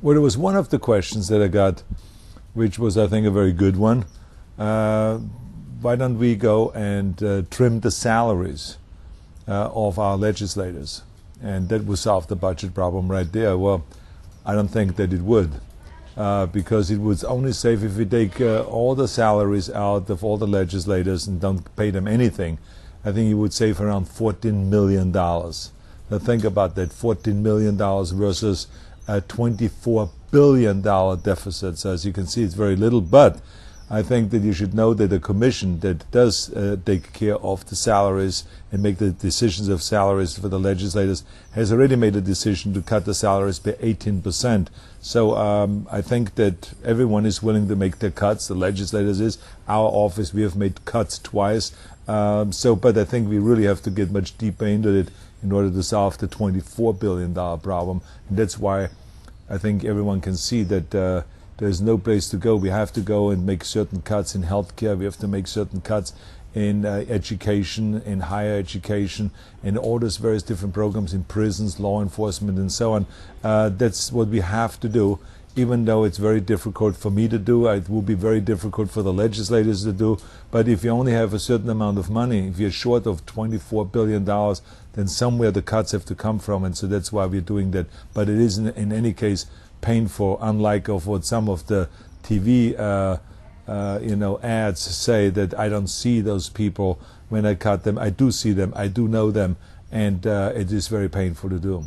Well, it was one of the questions that I got, which was, I think, a very good one. Why don't we go and trim the salaries of our legislators? And that would solve the budget problem right there. Well, I don't think that it would, because it would only save if we take all the salaries out of all the legislators and don't pay them anything. I think it would save around $14 million. Now think about that, $14 million versus a $24 billion deficit. So as you can see, it's very little, but I think that you should know that a commission that does take care of the salaries and make the decisions of salaries for the legislators has already made a decision to cut the salaries by 18%. So I think that everyone is willing to make their cuts. The legislators is. Our office, we have made cuts twice. But I think we really have to get much deeper into it in order to solve the $24 billion problem. And that's why I think everyone can see that there's no place to go. We have to go and make certain cuts in healthcare. We have to make certain cuts in education, in higher education, in all those various different programs in prisons, law enforcement, and so on. That's what we have to do, even though it's very difficult for me to do. It will be very difficult for the legislators to do. But if you only have a certain amount of money, if you're short of $24 billion, then somewhere the cuts have to come from, and so that's why we're doing that. But it isn't, in any case, painful, unlike of what some of the TV ads say, that I don't see those people when I cut them. I do see them, I do know them, and it is very painful to do.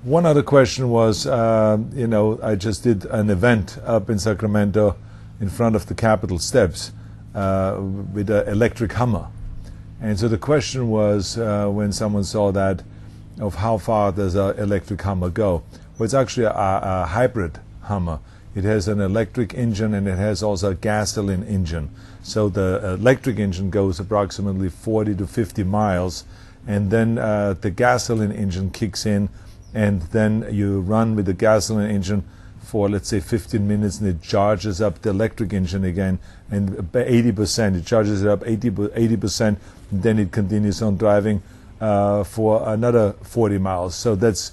One other question was, I just did an event up in Sacramento in front of the Capitol steps with an electric Hummer. And so the question was, when someone saw that, of how far does an electric Hummer go? Well, it's actually a hybrid Hummer. It has an electric engine and it has also a gasoline engine. So the electric engine goes approximately 40 to 50 miles, and then the gasoline engine kicks in, and then you run with the gasoline engine for, let's say, 15 minutes, and it charges up the electric engine again, and by 80%, it charges it up 80%, and then it continues on driving for another 40 miles. So that's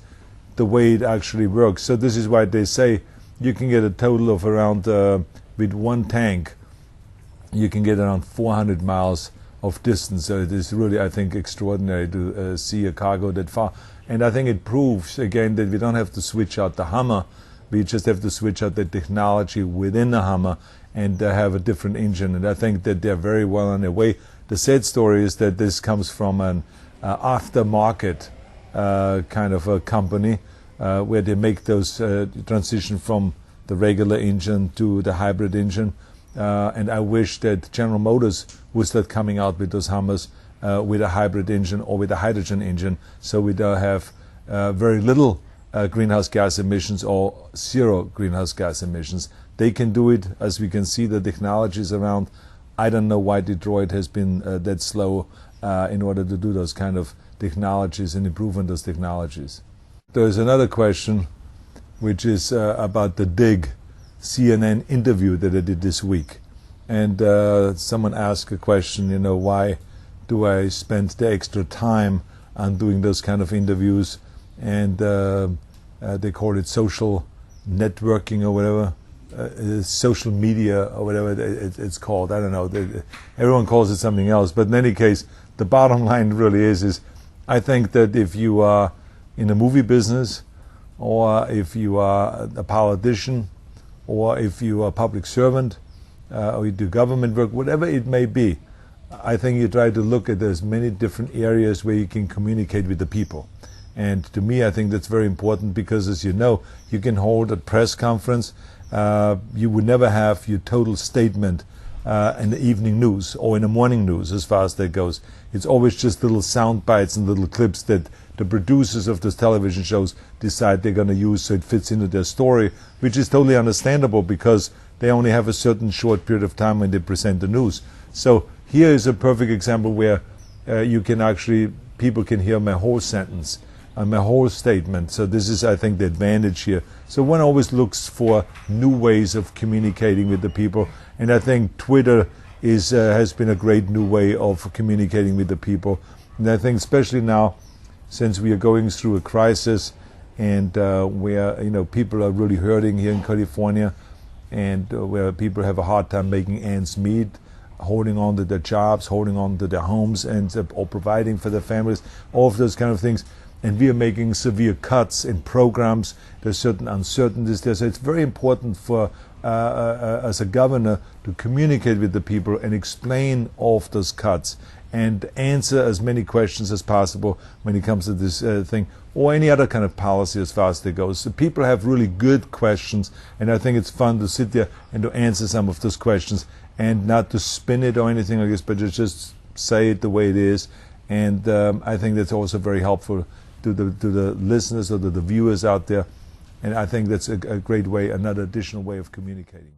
the way it actually works. So this is why they say you can get a total of around, with one tank, you can get around 400 miles of distance. So it is really, I think, extraordinary to see a cargo that far. And I think it proves, again, that we don't have to switch out the Hummer. We just have to switch out the technology within the Hummer and have a different engine. And I think that they're very well on their way. The sad story is that this comes from an aftermarket kind of a company where they make those transition from the regular engine to the hybrid engine. And I wish that General Motors would start coming out with those Hummers with a hybrid engine or with a hydrogen engine, so we don't have very little greenhouse gas emissions or zero greenhouse gas emissions. They can do it. As we can see, the technology is around. I don't know why Detroit has been that slow in order to do those kind of technologies and improve on those technologies. There's another question, which is about the Dig CNN interview that I did this week. And someone asked a question, why do I spend the extra time on doing those kind of interviews? And they call it social networking or whatever, social media or whatever it's called. I don't know. Everyone calls it something else. But in any case, the bottom line really is I think that if you are in the movie business, or if you are a politician, or if you are a public servant, or you do government work, whatever it may be, I think you try to look at as many different areas where you can communicate with the people. And to me, I think that's very important, because, as you know, you can hold a press conference. You would never have your total statement in the evening news or in the morning news, as far as that goes. It's always just little sound bites and little clips that the producers of those television shows decide they're going to use so it fits into their story, which is totally understandable because they only have a certain short period of time when they present the news. So here is a perfect example where you can actually, people can hear my whole sentence, my whole statement. So this is, I think, the advantage here. So one always looks for new ways of communicating with the people, and I think Twitter has been a great new way of communicating with the people. And I think especially now, since we are going through a crisis and where people are really hurting here in California, and where people have a hard time making ends meet, holding on to their jobs, holding on to their homes, and or providing for their families, all of those kind of things. And we are making severe cuts in programs. There's certain uncertainties there. So it's very important for as a governor to communicate with the people and explain all of those cuts and answer as many questions as possible when it comes to this thing, or any other kind of policy as far as it goes. So people have really good questions, and I think it's fun to sit there and to answer some of those questions, and not to spin it or anything like this, but to just say it the way it is. And I think that's also very helpful to the listeners or to the viewers out there. And I think that's a great way, another additional way of communicating.